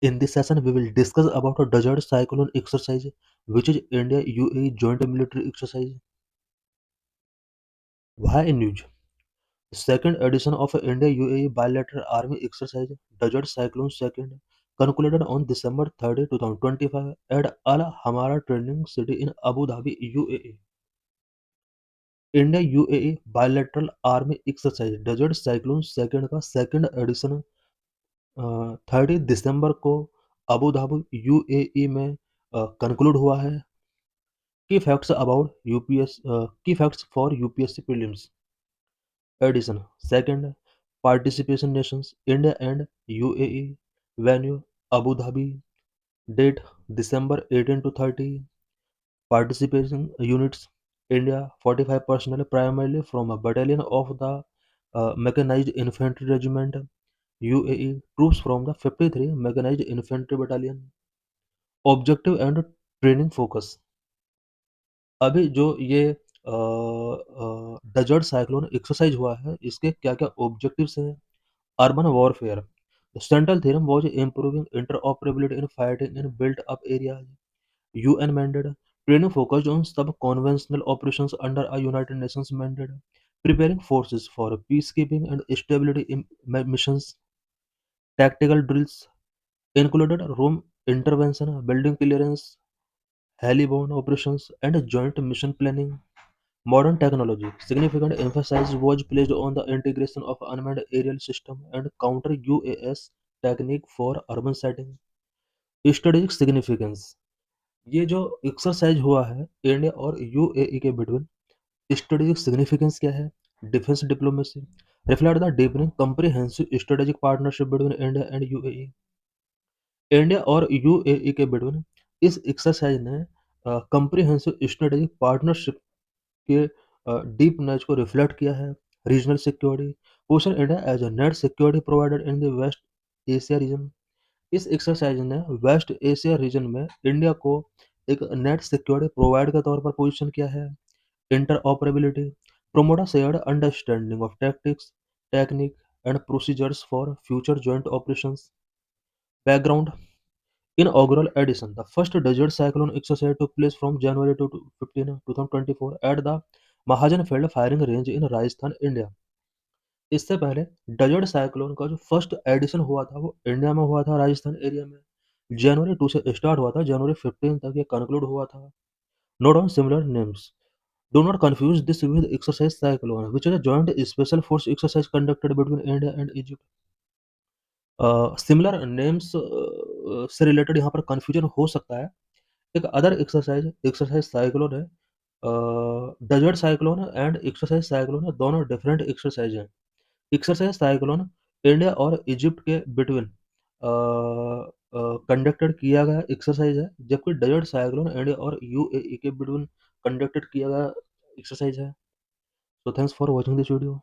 In this session, we will discuss about a desert cyclone exercise, which is India UAE joint military exercise. Why in news? The second edition of India UAE bilateral army exercise, Desert Cyclone Second, concluded on December 30, 2025 at Al Hamara Training City in Abu Dhabi, UAE. India UAE bilateral army exercise desert cyclone second का second edition 30 दिसंबर को Abu Dhabi UAE में conclude हुआ है. Key facts for UPSC prelims. Edition. Second, participation nations India and UAE. Venue Abu Dhabi. Date December 18 to 30. Participating units India 45 personnel primarily from a battalion of the Mechanized Infantry Regiment. UAE troops from the 53 Mechanized Infantry Battalion. Objective and training focus. अभी जो ये desert cyclone exercise हुआ है, इसके क्या-क्या objectives हैं? Urban warfare. The central theme was improving interoperability in fighting in built up areas. UN mandate training focused on sub conventional operations under a United Nations mandate. Preparing forces for peacekeeping and stability in missions. Tactical drills included room intervention, building clearance, heli-borne operations, and joint mission planning. Modern technology. Significant emphasis was placed on the integration of unmanned aerial system and counter UAS technique for urban setting. Strategic significance. ये जो exercise हुआ है India और UAE के between, strategic significance क्या है? Defence diplomacy reflect the deepening comprehensive strategic partnership between India and UAE. India और UAE के बिटवीन इस एक्सरसाइज ने कंप्रिहेंसिव स्ट्रेटेजिक पार्टनरशिप के डीप नॉलेज को रिफ्लेक्ट किया है. Regional security position India as a net security provider in the West Asia region. इस exercise ने वेस्ट एशिया रीजन में इंडिया को एक नेट सिक्योरिटी प्रोवाइड के तौर पर पोजीशन किया है. Interoperability promote a shared understanding of tactics, technique, and procedures for future joint operations. Background. Inaugural edition. The first desert cyclone exercise took place from January to 15, 2024 at the Mahajan field firing range in Rajasthan India. इससे पहले desert cyclone का जो first edition हुआ था वो India में हुआ था, राजस्थान एरिया में. जनवरी 2 से स्टार्ट हुआ था, जनवरी 15 तक ये कंक्लूड हुआ था. Note on similar names. Do not confuse this with exercise cyclone which is a joint special force exercise conducted between India and Egypt. Similar names से रिलेटेड यहाँ पर कंफ्यूजन हो सकता है. एक अदर एक्सरसाइज एक्सरसाइज साइक्लोन है. Desert cyclone and exercise cyclone है, दोनों डिफरेंट एक्सरसाइज हैं. एक्सरसाइज साइक्लोन इंडिया और इजिप्ट के बिटवीन कंडक्टेड किया गया एक्सरसाइज है, जबकि डेजर्ट साइक्लोन इंडिया और यूएई के बिटवीन कंडक्टेड किया गया एक्सरसाइज है. So thanks for watching this video.